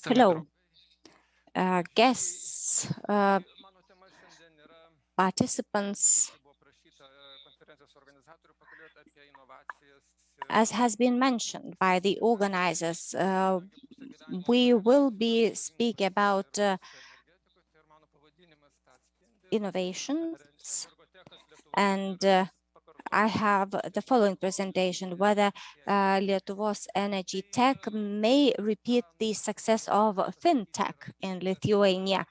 Hello, guests, participants. As has been mentioned by the organizers, we will be speaking about innovations, and I have the following presentation: whether Lietuvos EnergyTech may repeat the success of FinTech in Lithuania.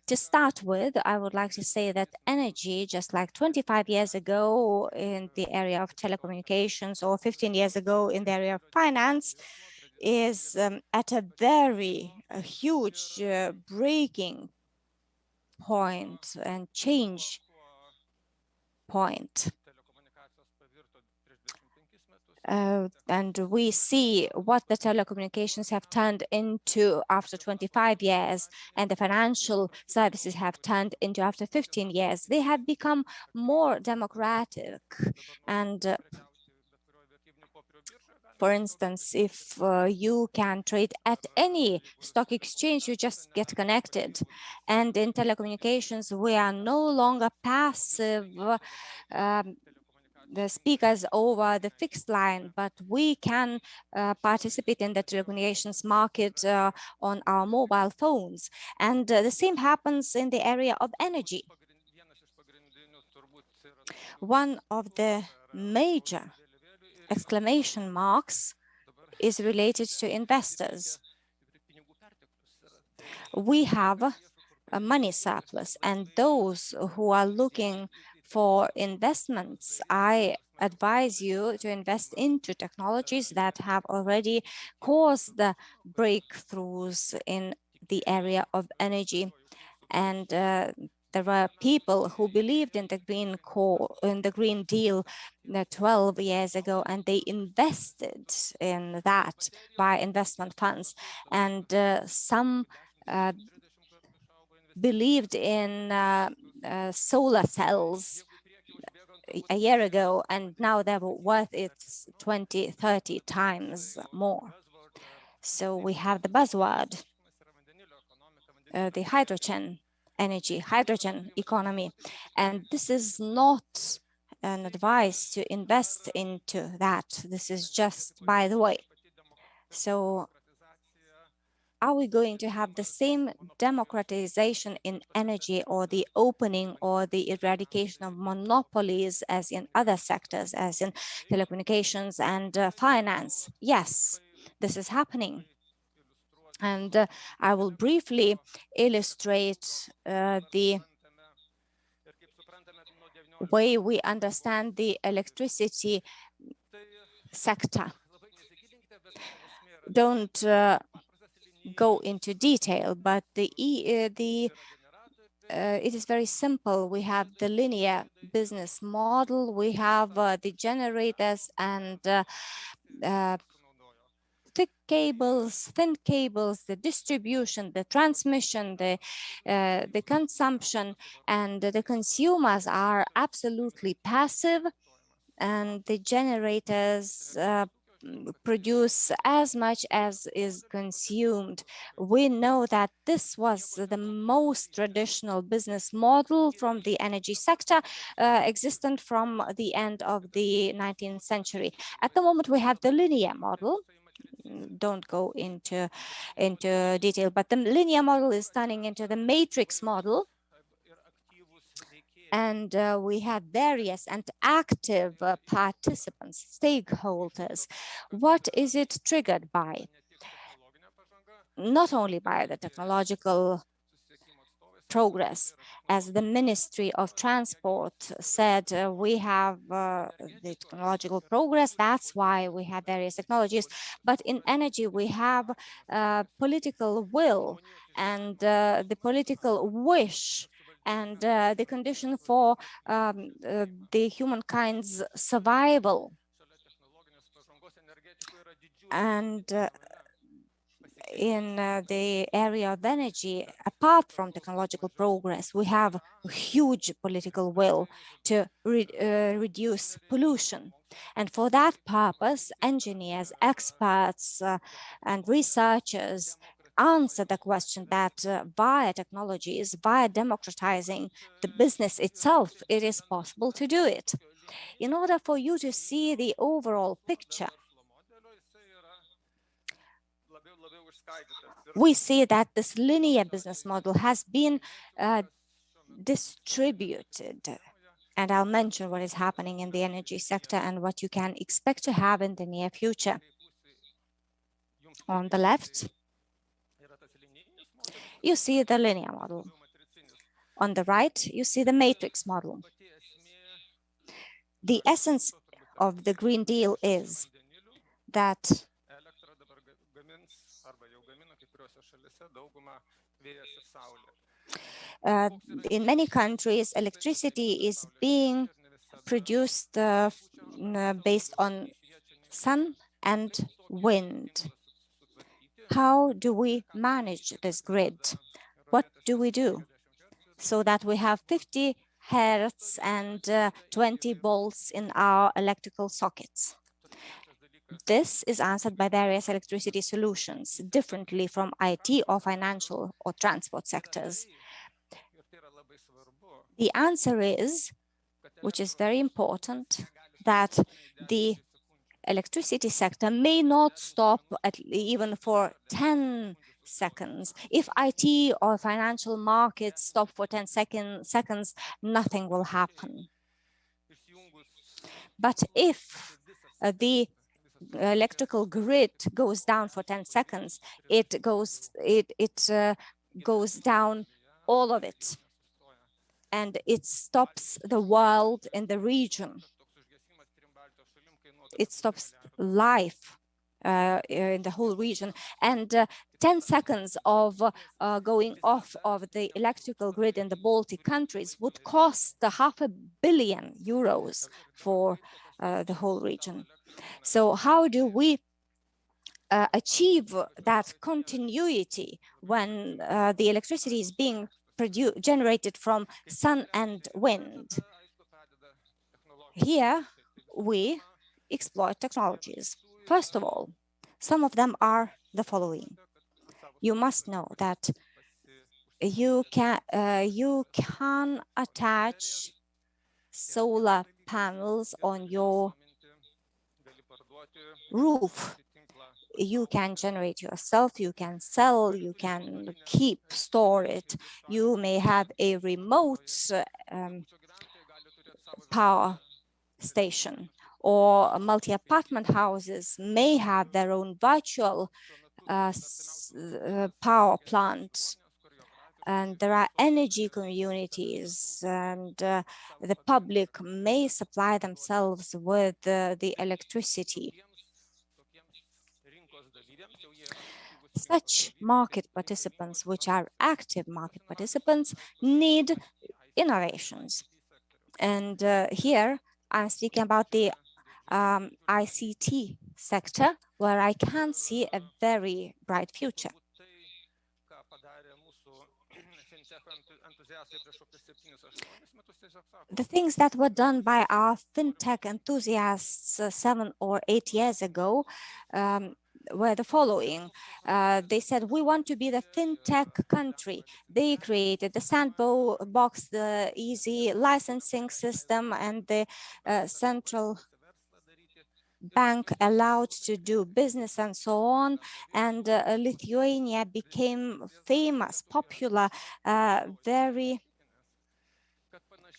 To start with, I would like to say that energy, just like 25 years ago in the area of telecommunications or 15 years ago in the area of finance, is at a very huge breaking point and change point. And we see what the telecommunications have turned into after 25 years and the financial services have turned into after 15 years. They have become more democratic. And for instance, if you can trade at any stock exchange, you just get connected. And in telecommunications, we are no longer passive the speakers over the fixed line, but we can participate in the telecommunications market on our mobile phones. And the same happens in the area of energy. One of the major exclamation marks is related to investors. We have a money surplus, and those who are looking for investments, I advise you to invest into technologies that have already caused the breakthroughs in the area of energy. And there were people who believed in the Green Deal 12 years ago, and they invested in that by investment funds. And some believed in solar cells a year ago, and now they're worth its 20, 30 times more. So we have the buzzword, the hydrogen energy, hydrogen economy. And this is not an advice to invest into that. This is just by the way. So are we going to have the same democratization in energy or the opening or the eradication of monopolies as in other sectors, as in telecommunications and finance? Yes, this is happening. And I will briefly illustrate the way we understand the electricity sector. Don't go into detail, but it is very simple. We have the linear business model, we have the generators and thick cables, thin cables, the distribution, the transmission, the consumption, and the consumers are absolutely passive, and the generators produce as much as is consumed. We know that this was the most traditional business model from the energy sector, existent from the end of the 19th century. At the moment, we have the linear model. Don't go into detail, but the linear model is turning into the matrix model. And we have various and active participants, stakeholders. What is it triggered by? Not only by the technological progress. As the Ministry of Transport said, we have the technological progress, that's why we have various technologies. But in energy, we have political will and the political wish and the condition for the humankind's survival. And in the area of energy, apart from technological progress, we have a huge political will to reduce pollution. And for that purpose, engineers, experts, and researchers answer the question that via technologies, via democratizing the business itself, it is possible to do it. In order for you to see the overall picture, we see that this linear business model has been distributed. And I'll mention what is happening in the energy sector and what you can expect to have in the near future. On the left, you see the linear model. On the right, you see the matrix model. The essence of the Green Deal is that in many countries, electricity is being produced based on sun and wind. How do we manage this grid? What do we do so that we have 50 hertz and 20 volts in our electrical sockets? This is answered by various electricity solutions, differently from IT or financial or transport sectors. The answer is, which is very important, that the electricity sector may not stop even for 10 seconds. If IT or financial markets stop for 10 seconds, nothing will happen. But if the electrical grid goes down for 10 seconds, it goes down all of it, and it stops the world in the region. It stops life in the whole region. And 10 seconds of going off of the electrical grid in the Baltic countries would cost €500 million for the whole region. So how do we achieve that continuity when the electricity is being generated from sun and wind? Here we exploit technologies. First of all, some of them are the following. You must know that you can attach solar panels on your roof. You can generate yourself, you can sell, you can store it. You may have a remote power station, or multi-apartment houses may have their own virtual power plant. And there are energy communities, and the public may supply themselves with the electricity. Such market participants, which are active market participants, need innovations. And here I'm speaking about the ICT sector, where I can see a very bright future. The things that were done by our FinTech enthusiasts 7 or 8 years ago were the following. They said, we want to be the FinTech country. They created the sandbox, the easy licensing system, and the central bank allowed to do business and so on. And Lithuania became famous, popular very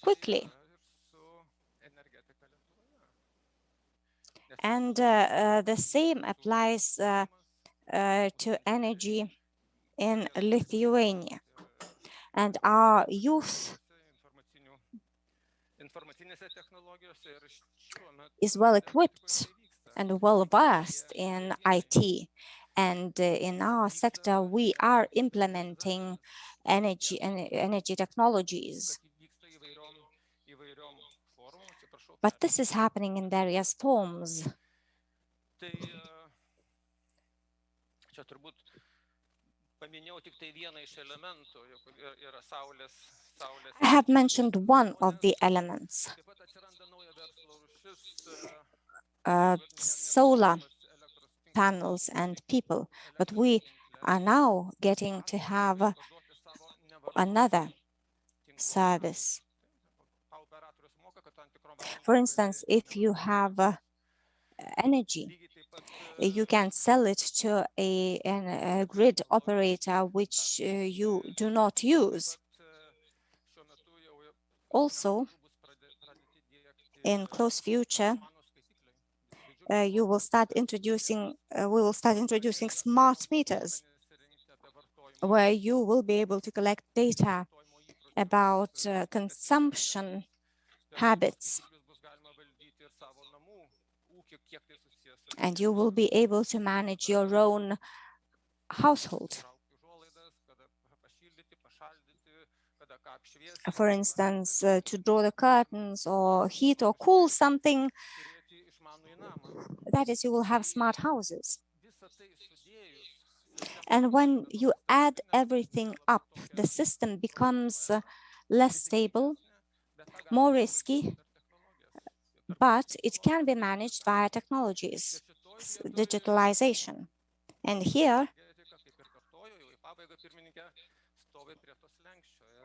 quickly. And the same applies to energy in Lithuania. And our youth is well equipped and well versed in IT. And in our sector, we are implementing energy technologies. But this is happening in various forms. I have mentioned one of the elements, solar panels and people, but we are now getting to have another service. For instance, if you have energy, you can sell it to a grid operator which you do not use. Also, in close future, we will start introducing smart meters where you will be able to collect data about consumption habits. And you will be able to manage your own household. For instance, to draw the curtains or heat or cool something, that is, you will have smart houses. And when you add everything up, the system becomes less stable, more risky, but it can be managed via technologies, digitalization. And here,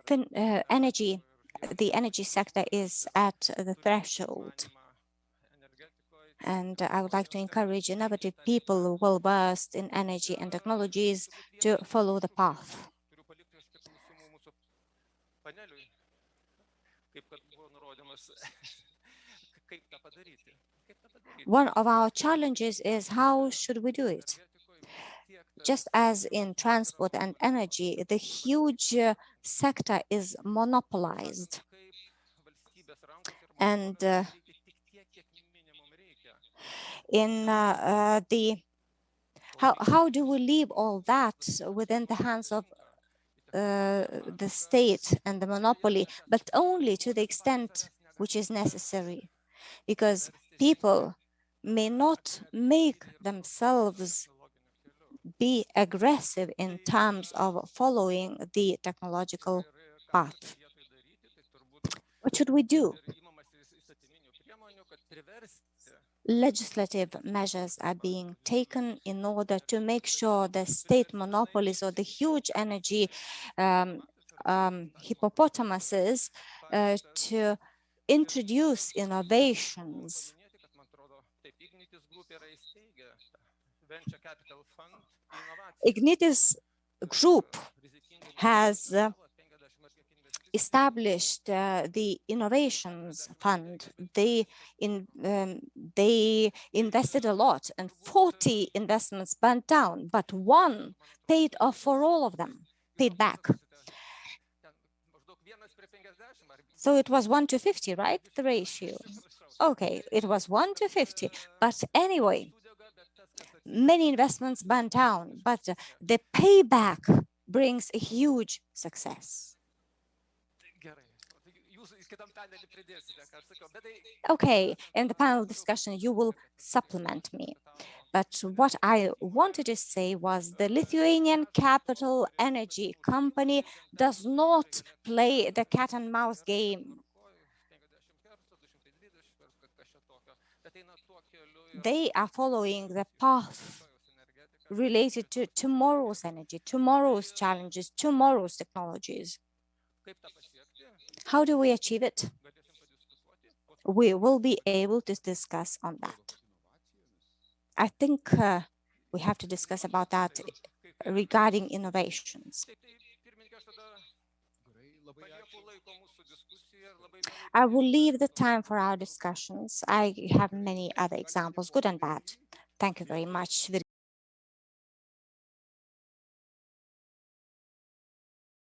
the energy sector is at the threshold. And I would like to encourage innovative people well-versed in energy and technologies to follow the path. One of our challenges is how should we do it? Just as in transport and energy, the huge sector is monopolized. And how do we leave all that within the hands of the state and the monopoly, but only to the extent which is necessary? Because people may not make themselves be aggressive in terms of following the technological path. What should we do? Legislative measures are being taken in order to make sure the state monopolies or the huge energy hippopotamuses to introduce innovations. Ignitis Group has established the Innovations Fund. They invested a lot, and 40 investments burnt down, but one paid off for all of them, paid back. So it was 1 to 50, right? The ratio. Okay, it was 1 to 50. But anyway, many investments burnt down, but the payback brings a huge success. Okay, in the panel discussion, you will supplement me. But what I wanted to say was the Lithuanian capital energy company does not play the cat and mouse game. They are following the path related to tomorrow's energy, tomorrow's challenges, tomorrow's technologies. How do we achieve it? We will be able to discuss on that. I think we have to discuss about that regarding innovations. I will leave the time for our discussions. I have many other examples, good and bad. Thank you very much,